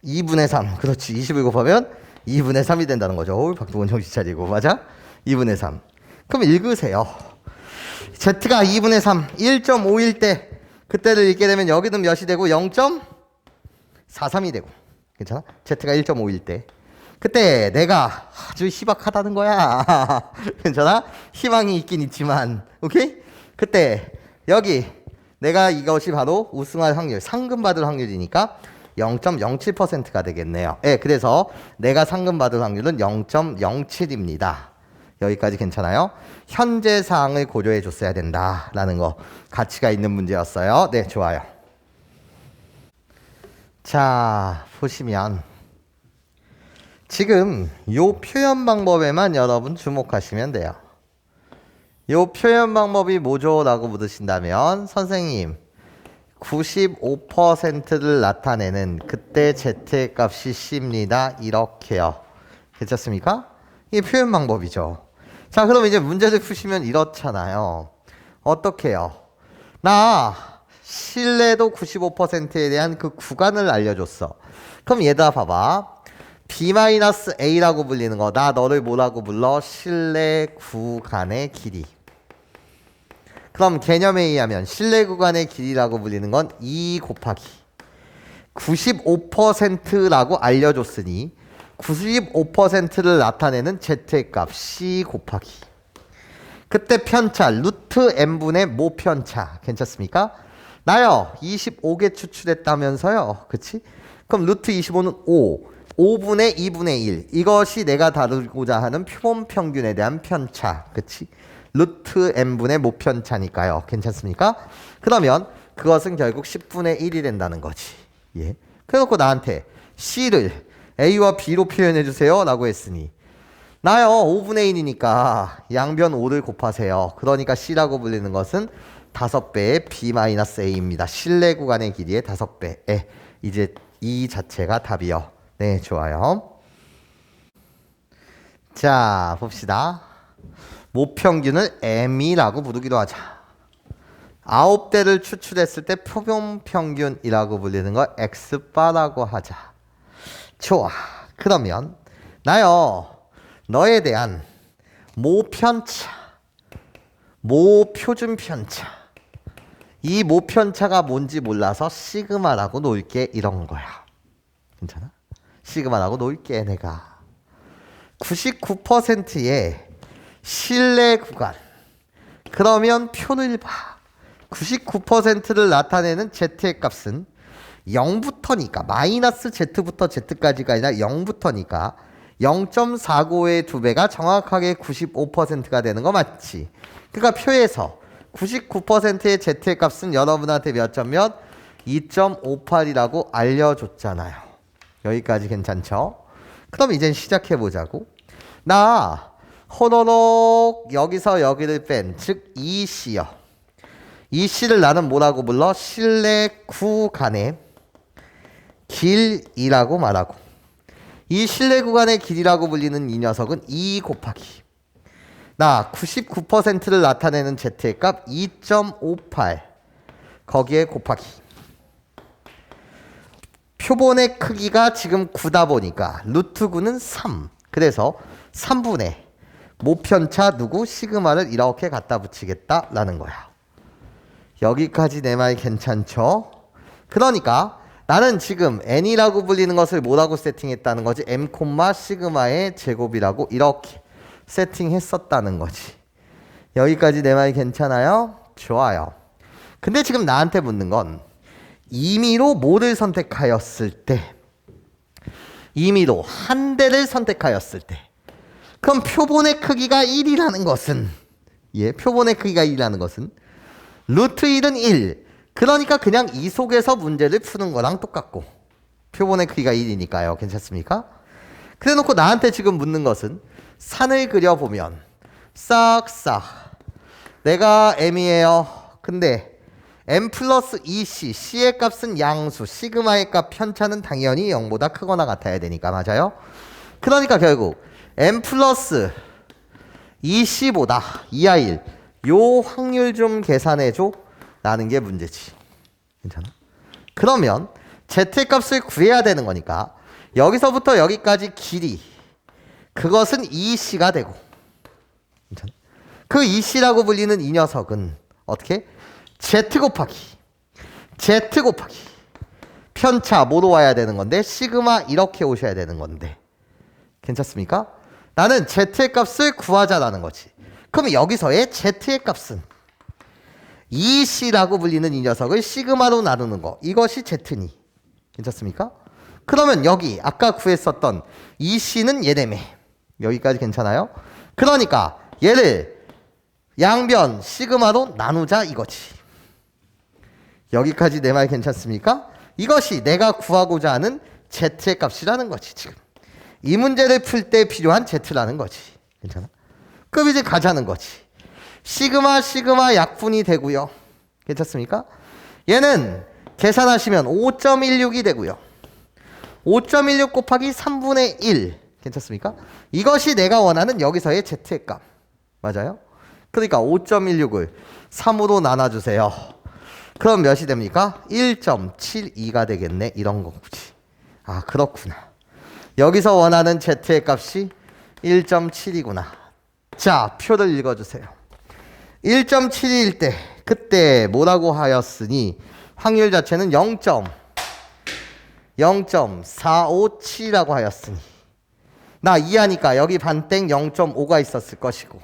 2분의 3. 그렇지. 20을 곱하면 2분의 3이 된다는 거죠. 박동원 정신 차리고. 맞아? 2분의 3. 그럼 읽으세요. Z가 2분의 3, 1.5일 때 그때를 읽게 되면 여기는 몇이 되고 0.43이 되고. 괜찮아? Z가 1.5일 때. 그때 내가 아주 희박하다는 거야. 괜찮아? 희망이 있긴 있지만. 오케이? 그때 여기 내가 이것이 바로 우승할 확률, 상금 받을 확률이니까 0.07%가 되겠네요. 예, 그래서 내가 상금 받을 확률은 0.07입니다. 여기까지 괜찮아요? 현재 사항을 고려해 줬어야 된다라는 거 가치가 있는 문제였어요. 네, 좋아요. 자, 보시면 지금 요 표현 방법에만 여러분 주목하시면 돼요. 요 표현 방법이 뭐죠? 라고 물으신다면 선생님 95%를 나타내는 그때 Z의 값이 C입니다. 이렇게요. 괜찮습니까? 이게 표현 방법이죠. 자, 그럼 이제 문제를 푸시면 이렇잖아요. 어떻게요? 나 신뢰도 95%에 대한 그 구간을 알려줬어. 그럼 얘들아 봐봐. B-A라고 불리는 거. 나 너를 뭐라고 불러? 신뢰 구간의 길이. 그럼 개념에 의하면 신뢰 구간의 길이라고 불리는 건 2 곱하기 95%라고 알려줬으니 95%를 나타내는 Z의 값 C 곱하기 그때 편차 루트 N분의 모편차. 괜찮습니까? 나요 25개 추출했다면서요. 그치? 그럼 루트 25는 5분의 2분의 1 이것이 내가 다루고자 하는 표본 평균에 대한 편차. 그치? 루트 n분의 모편차니까요. 괜찮습니까? 그러면 그것은 결국 10분의 1이 된다는 거지. 예. 그래놓고 나한테 C를 A와 B로 표현해 주세요 라고 했으니 나요 5분의 1이니까 양변 5를 곱하세요. 그러니까 C라고 불리는 것은 5배의 B-A입니다. 신뢰 구간의 길이의 5배. 이제 이 자체가 답이요. 네, 좋아요. 자, 봅시다. 모평균을 M이라고 부르기도 하자. 9대를 추출했을 때 표본평균이라고 불리는 걸 X바라고 하자. 좋아. 그러면 나요 너에 대한 모편차, 모표준편차 이 모편차가 뭔지 몰라서 시그마라고 놓을게 이런 거야. 괜찮아? 시그마라고 놓을게 내가. 99%의 신뢰 구간. 그러면 표를 봐. 99%를 나타내는 Z의 값은 0부터니까 마이너스 Z부터 Z까지가 아니라 0부터니까 0.49의 2배가 정확하게 95%가 되는 거 맞지? 그러니까 표에서 99%의 Z의 값은 여러분한테 몇 점 몇? 2.58이라고 알려줬잖아요. 여기까지 괜찮죠? 그럼 이제 시작해보자고. 나 호로록 여기서 여기를 뺀, 즉 EC요. EC를 나는 뭐라고 불러? 실내 구간의 길이라고 말하고, 이 실내 구간의 길이라고 불리는 이 녀석은 2 곱하기 나 99%를 나타내는 Z의 값 2.58 거기에 곱하기 표본의 크기가 지금 9다 보니까 루트 9는 3. 그래서 3분의 모편차 누구? 시그마를 이렇게 갖다 붙이겠다라는 거야. 여기까지 내 말 괜찮죠? 그러니까 나는 지금 n이라고 불리는 것을 뭐라고 세팅했다는 거지? m, 시그마의 제곱이라고 이렇게 세팅했었다는 거지. 여기까지 내 말 괜찮아요? 좋아요. 근데 지금 나한테 묻는 건 임의로 뭐를 선택하였을 때, 임의로 한 대를 선택하였을 때, 그럼 표본의 크기가 1이라는 것은, 표본의 크기가 1이라는 것은 루트 1은 1. 그러니까 그냥 이 속에서 문제를 푸는 거랑 똑같고, 표본의 크기가 1이니까요. 괜찮습니까? 그래 놓고 나한테 지금 묻는 것은 산을 그려보면 싹싹 내가 m이에요. 근데 m 플러스 2c, c의 값은 양수, 시그마의 값 편차는 당연히 0보다 크거나 같아야 되니까. 맞아요? 그러니까 결국 m 플러스 2c보다 2와 1, 요 확률 좀 계산해줘 라는 게 문제지. 괜찮아? 그러면 z의 값을 구해야 되는 거니까 여기서부터 여기까지 길이, 그것은 2c가 되고, 괜찮아? 그 2c라고 불리는 이 녀석은 어떻게? z 곱하기 편차 뭐로 와야 되는 건데? 시그마 이렇게 오셔야 되는 건데. 괜찮습니까? 나는 z의 값을 구하자라는 거지. 그럼 여기서의 z의 값은 2c라고 불리는 이 녀석을 시그마로 나누는 거. 이것이 z니. 괜찮습니까? 그러면 여기 아까 구했었던 2c는 얘네매. 여기까지 괜찮아요? 그러니까 얘를 양변 시그마로 나누자 이거지. 여기까지 내 말 괜찮습니까? 이것이 내가 구하고자 하는 z의 값이라는 거지. 지금 이 문제를 풀 때 필요한 z라는 거지. 괜찮아? 그럼 이제 가자는 거지. 시그마 약분이 되고요. 괜찮습니까? 얘는 계산하시면 5.16이 되고요. 5.16 곱하기 3분의 1. 괜찮습니까? 이것이 내가 원하는 여기서의 z의 값. 맞아요? 그러니까 5.16을 3으로 나눠주세요. 그럼 몇이 됩니까? 1.72가 되겠네. 이런 거지. 아, 그렇구나. 여기서 원하는 z의 값이 1.7이구나. 자, 표를 읽어주세요. 1.7일 때 그때 뭐라고 하였으니 확률 자체는 0.457이라고 하였으니 나 이해하니까 여기 반땡 0.5가 있었을 것이고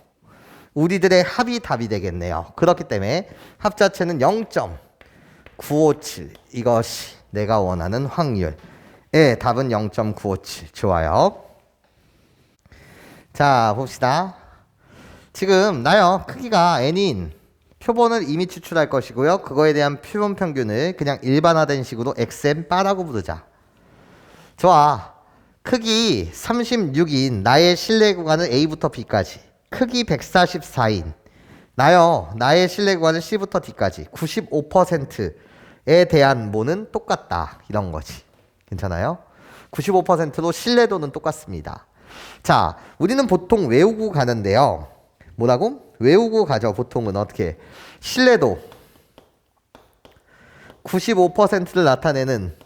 우리들의 합이 답이 되겠네요. 그렇기 때문에 합 자체는 0.957. 이것이 내가 원하는 확률. 답은 0.957. 좋아요. 자, 봅시다. 지금 나요 크기가 n인 표본을 이미 추출할 것이고요. 그거에 대한 표본 평균을 그냥 일반화된 식으로 xn-바라고 부르자. 좋아. 크기 36인 나의 실내 구간은 A부터 B까지, 크기 144인 나의 실내 구간은 C부터 D까지 95%에 대한 모는 똑같다. 이런 거지. 괜찮아요? 95%로 신뢰도는 똑같습니다. 자, 우리는 보통 외우고 가는데요. 뭐라고? 외우고 가죠. 보통은 어떻게? 신뢰도 95%를 나타내는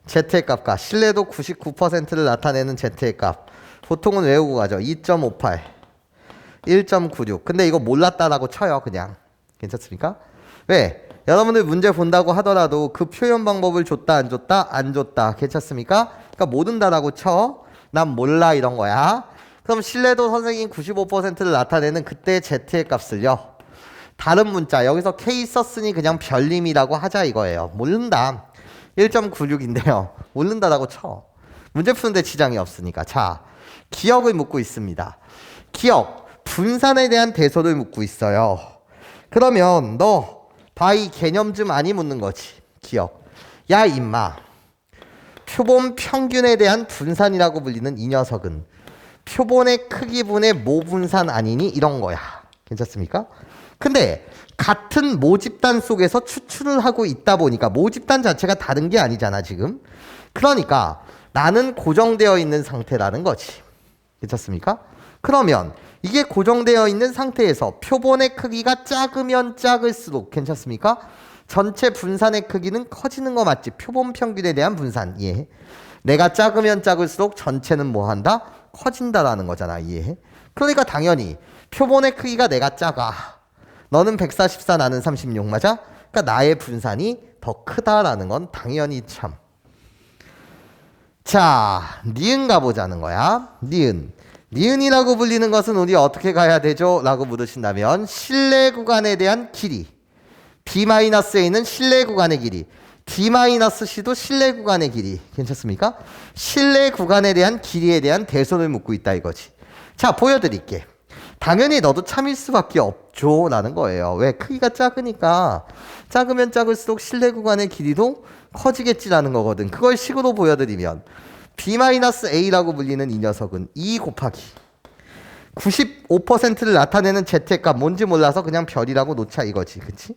z의 값과 신뢰도 99%를 나타내는 z의 값. 보통은 외우고 가죠. 2.58, 1.96. 근데 이거 몰랐다라고 쳐요. 그냥. 괜찮습니까? 왜? 여러분들 문제 본다고 하더라도 그 표현 방법을 줬다 안 줬다? 안 줬다. 괜찮습니까? 그러니까 모른다라고 쳐. 난 몰라 이런 거야. 그럼 신뢰도 선생님 95%를 나타내는 그때 z의 값을요. 다른 문자 여기서 k 썼으니 그냥 별림이라고 하자 이거예요. 모른다. 1.96인데요. 모른다라고 쳐. 문제 푸는데 지장이 없으니까. 자, 기억을 묻고 있습니다. 기억, 분산에 대한 대소를 묻고 있어요. 그러면 너 바이 개념 좀 많이 묻는 거지. 기억. 야 임마. 표본 평균에 대한 분산이라고 불리는 이 녀석은 표본의 크기분의 모분산 아니니 이런 거야. 괜찮습니까? 근데 같은 모집단 속에서 추출을 하고 있다 보니까 모집단 자체가 다른 게 아니잖아 지금. 그러니까 나는 고정되어 있는 상태라는 거지. 괜찮습니까? 그러면 이게 고정되어 있는 상태에서 표본의 크기가 작으면 작을수록 괜찮습니까? 전체 분산의 크기는 커지는 거 맞지? 표본 평균에 대한 분산 이해해? 내가 작으면 작을수록 전체는 뭐 한다? 커진다라는 거잖아. 이해해? 그러니까 당연히 표본의 크기가 내가 작아. 너는 144 나는 36 맞아? 그러니까 나의 분산이 더 크다라는 건 당연히 참. 자, 니은 가보자는 거야. 니은. 니은이라고 불리는 것은 우리 어떻게 가야 되죠? 라고 물으신다면 실내 구간에 대한 길이 B-A는 실내 구간의 길이 D-C도 실내 구간의 길이 괜찮습니까? 실내 구간에 대한 길이에 대한 대손을 묻고 있다 이거지. 자, 보여드릴게. 당연히 너도 참일 수밖에 없죠 라는 거예요. 왜? 크기가 작으니까 작으면 작을수록 실내 구간의 길이도 커지겠지라는 거거든. 그걸 식으로 보여드리면 B-A라고 불리는 이 녀석은 2 곱하기 95%를 나타내는 Z값 뭔지 몰라서 그냥 별이라고 놓자 이거지. 그치?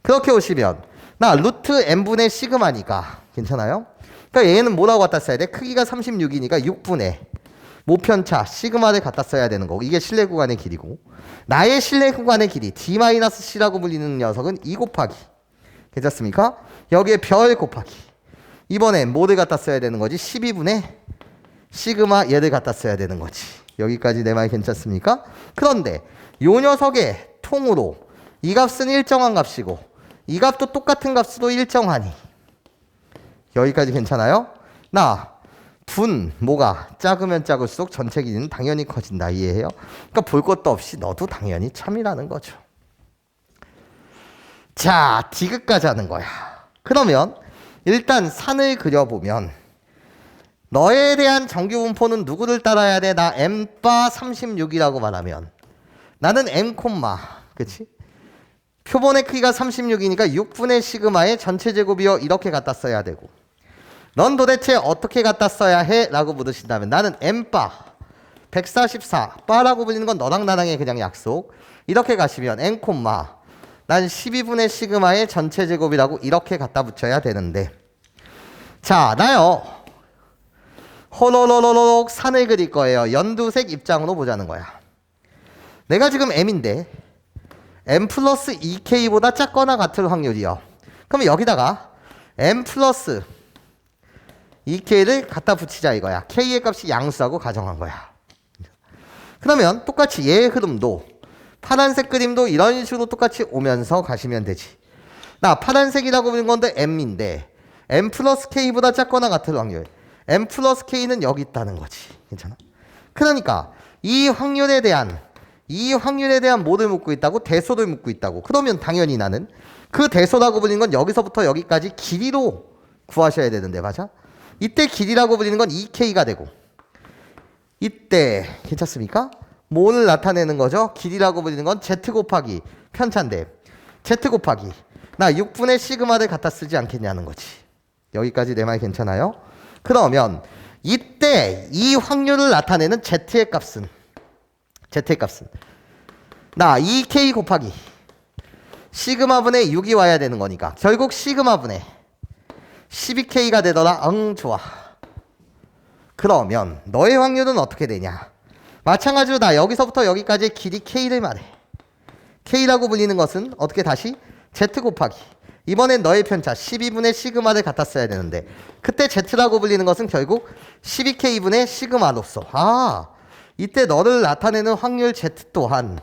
그렇게 오시면 나 루트 n분의 시그마니까 괜찮아요? 그러니까 얘는 뭐라고 갖다 써야 돼? 크기가 36이니까 6분의 모편차 시그마를 갖다 써야 되는 거고 이게 실내 구간의 길이고 나의 실내 구간의 길이 D-C라고 불리는 녀석은 2 곱하기 괜찮습니까? 여기에 별 곱하기 이번엔 뭐를 갖다 써야 되는 거지? 12분의 시그마 얘를 갖다 써야 되는 거지. 여기까지 내 말 괜찮습니까? 그런데 요 녀석의 통으로 이 값은 일정한 값이고 이 값도 똑같은 값으로 일정하니 여기까지 괜찮아요? 나 분 뭐가 작으면 작을수록 전체 길이는 당연히 커진다. 이해해요? 그러니까 볼 것도 없이 너도 당연히 참이라는 거죠. 자, 디귿까지 하는 거야. 그러면 일단 산을 그려보면 너에 대한 정규 분포는 누구를 따라야 돼? 나 m-바 36이라고 말하면 나는 m, 그치? 표본의 크기가 36이니까 6분의 시그마의 전체 제곱이요 이렇게 갖다 써야 되고 넌 도대체 어떻게 갖다 써야 해? 라고 물으신다면 나는 m-바 144 바라고 불리는 건 너랑 나랑의 그냥 약속 이렇게 가시면 m, 난 12분의 시그마의 전체 제곱이라고 이렇게 갖다 붙여야 되는데 자, 나요 호로로로록 산을 그릴 거예요. 연두색 입장으로 보자는 거야. 내가 지금 m인데 m 플러스 2k보다 작거나 같을 확률이요. 그럼 여기다가 m 플러스 2k를 갖다 붙이자 이거야. k의 값이 양수하고 가정한 거야. 그러면 똑같이 얘의 흐름도 파란색 그림도 이런 식으로 똑같이 오면서 가시면 되지. 나 파란색이라고 부르는 건데 m인데 m 플러스 k보다 작거나 같을 확률 m 플러스 k는 여기 있다는 거지. 괜찮아? 그러니까 이 확률에 대한 뭐를 묻고 있다고? 대소를 묻고 있다고. 그러면 당연히 나는 그 대소라고 불리는 건 여기서부터 여기까지 길이로 구하셔야 되는데 맞아? 이때 길이라고 불리는 건 2k가 되고 이때 괜찮습니까? 뭐를 나타내는 거죠? 길이라고 불리는 건 z 곱하기 편차인데 z 곱하기 나 6분의 시그마를 갖다 쓰지 않겠냐는 거지. 여기까지 내 말 괜찮아요? 그러면 이때 이 확률을 나타내는 z의 값은 나 2k 곱하기 시그마분의 6이 와야 되는 거니까 결국 시그마분의 12k가 되더라. 응, 좋아. 그러면 너의 확률은 어떻게 되냐? 마찬가지로 나 여기서부터 여기까지의 길이 k를 말해. k라고 불리는 것은 어떻게 다시 z 곱하기 이번엔 너의 편차 12분의 시그마를 갖다 써야 되는데 그때 z라고 불리는 것은 결국 12k분의 시그마로서 이때 너를 나타내는 확률 z 또한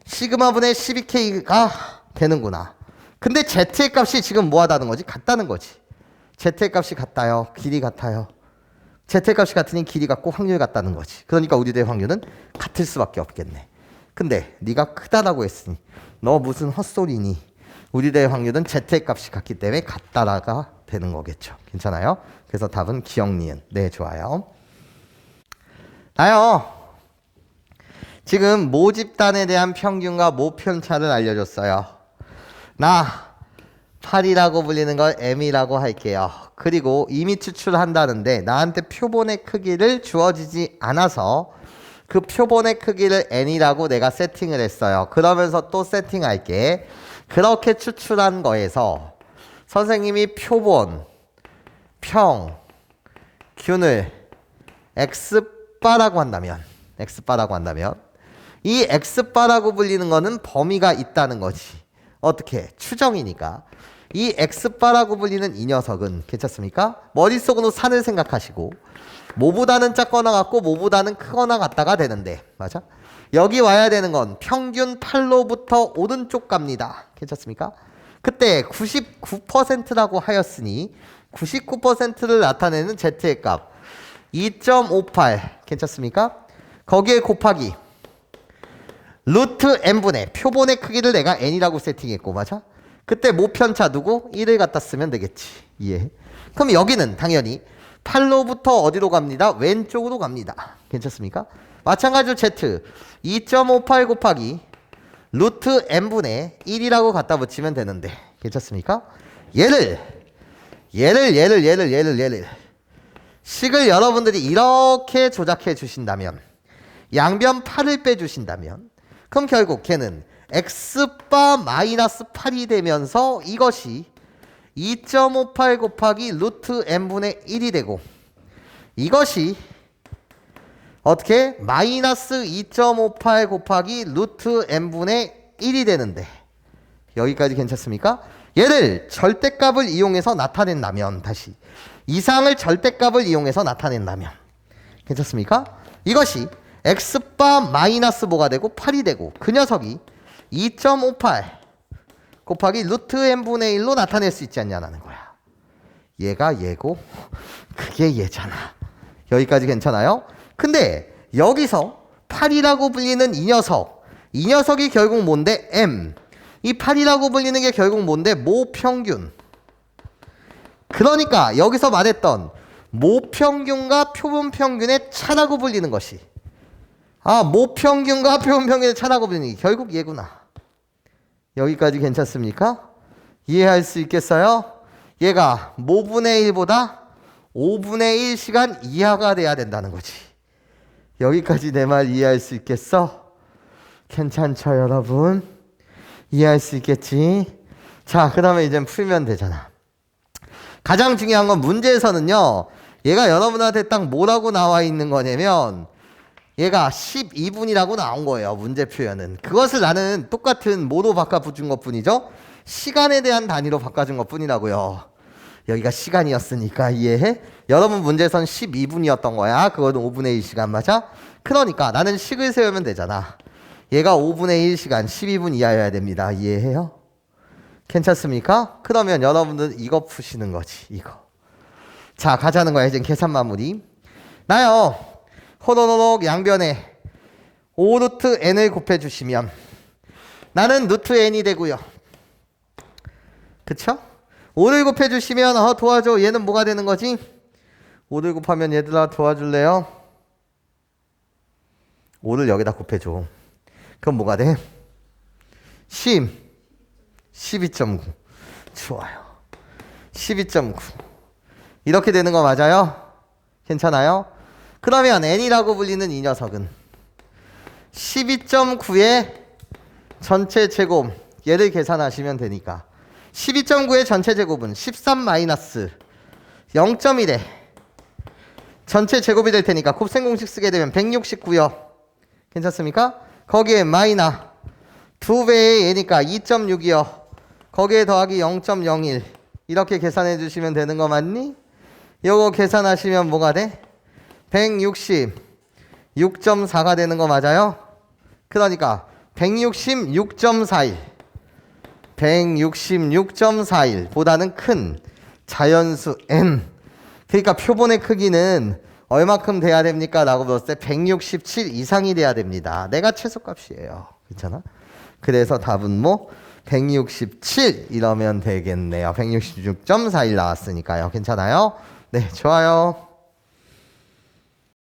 시그마분의 12k가 되는구나. 근데 z의 값이 지금 뭐하다는 거지? 같다는 거지. z의 값이 같아요. 길이 같아요. z의 값이 같으니 길이 같고 확률 같다는 거지. 그러니까 우리들의 확률은 같을 수밖에 없겠네. 근데 네가 크다라고 했으니 너 무슨 헛소리니? 우리들의 확률은 z의 값이 같기 때문에 같다라가 되는 거겠죠. 괜찮아요? 그래서 답은 기억 니은. 네, 좋아요. 나요. 지금 모집단에 대한 평균과 모편차를 알려줬어요. 나 8이라고 불리는 걸 m이라고 할게요. 그리고 이미 추출한다는데 나한테 표본의 크기를 주어지지 않아서 그 표본의 크기를 n이라고 내가 세팅을 했어요. 그러면서 또 세팅할게. 그렇게 추출한 거에서 선생님이 표본, 평, 균을 x바라고 한다면 이 x바라고 불리는 거는 범위가 있다는 거지. 어떻게? 추정이니까. 이 x바라고 불리는 이 녀석은 괜찮습니까? 머릿속으로 산을 생각하시고 뭐보다는 작거나 같고 뭐보다는 크거나 같다가 되는데 맞아? 여기 와야 되는 건 평균 8로부터 오른쪽 갑니다. 괜찮습니까? 그때 99%라고 하였으니 99%를 나타내는 z의 값 2.58 괜찮습니까? 거기에 곱하기 루트 n분의 표본의 크기를 내가 n이라고 세팅했고 맞아? 그때 모편차 누구? 1을 갖다 쓰면 되겠지. 이해? 그럼 여기는 당연히 8로부터 어디로 갑니다? 왼쪽으로 갑니다. 괜찮습니까? 마찬가지로 z 2.58 곱하기 루트 n분의 1이라고 갖다 붙이면 되는데 괜찮습니까? 얘를 식을 여러분들이 이렇게 조작해 주신다면 양변 8을 빼주신다면 그럼 결국 걔는 x바 마이너스 8이 되면서 이것이 2.58 곱하기 루트 n분의 1이 되고 이것이 어떻게? 마이너스 2.58 곱하기 루트 n분의 1이 되는데 여기까지 괜찮습니까? 얘를 절대값을 이용해서 나타낸다면 다시 이상을 절대값을 이용해서 나타낸다면 괜찮습니까? 이것이 x바 마이너스 뭐가 되고 8이 되고 그 녀석이 2.58 곱하기 루트 n분의 1로 나타낼 수 있지 않냐는 거야. 얘가 얘고 그게 얘잖아. 여기까지 괜찮아요? 근데 여기서 8이라고 불리는 이 녀석이 결국 뭔데? m. 이 8이라고 불리는 게 결국 뭔데? 모평균. 그러니까 여기서 말했던 모평균과 표본평균의 차라고 불리는 것이 모평균과 표본평균의 차라고 불리는 게 결국 얘구나. 여기까지 괜찮습니까? 이해할 수 있겠어요? 얘가 모분의 1보다 5분의 1 시간 이하가 돼야 된다는 거지. 여기까지 내 말 이해할 수 있겠어? 괜찮죠 여러분? 이해할 수 있겠지? 자, 그 다음에 이제 풀면 되잖아. 가장 중요한 건 문제에서는요, 얘가 여러분한테 딱 뭐라고 나와 있는 거냐면 얘가 12분이라고 나온 거예요. 문제 표현은. 그것을 나는 똑같은 뭐로 바꿔준 것 뿐이죠. 시간에 대한 단위로 바꿔준 것 뿐이라고요. 여기가 시간이었으니까 이해해? 여러분 문제에선 12분이었던 거야. 그거는 5분의 1시간 맞아? 그러니까 나는 식을 세우면 되잖아. 얘가 5분의 1시간 12분 이하여야 됩니다. 이해해요? 괜찮습니까? 그러면 여러분들 이거 푸시는 거지. 이거. 자, 가자는 거야. 이제 계산 마무리. 나요. 호로로록 양변에 5루트 n을 곱해주시면 나는 루트 n이 되고요. 그쵸? 5를 곱해주시면 도와줘. 얘는 뭐가 되는 거지? 5를 곱하면 얘들아 도와줄래요? 5를 여기다 곱해줘. 그럼 뭐가 돼? 12.9 좋아요. 12.9 이렇게 되는 거 맞아요? 괜찮아요? 그러면 n이라고 불리는 이 녀석은 12.9의 전체 제곱 얘를 계산하시면 되니까 12.9의 전체 제곱은 13 마이너스 0.1의 전체 제곱이 될 테니까 곱셈 공식 쓰게 되면 169요. 괜찮습니까? 거기에 마이너 2배의 얘니까 2.6이요. 거기에 더하기 0.01 이렇게 계산해 주시면 되는 거 맞니? 요거 계산하시면 뭐가 돼? 166.4가 되는 거 맞아요? 그러니까 166.41 보다는 큰 자연수 n. 그러니까 표본의 크기는 얼마큼 돼야 됩니까? 라고 물었을 때 167 이상이 돼야 됩니다. 내가 최소값이에요. 괜찮아? 그래서 답은 뭐 167 이러면 되겠네요. 166.41 나왔으니까요. 괜찮아요? 네, 좋아요.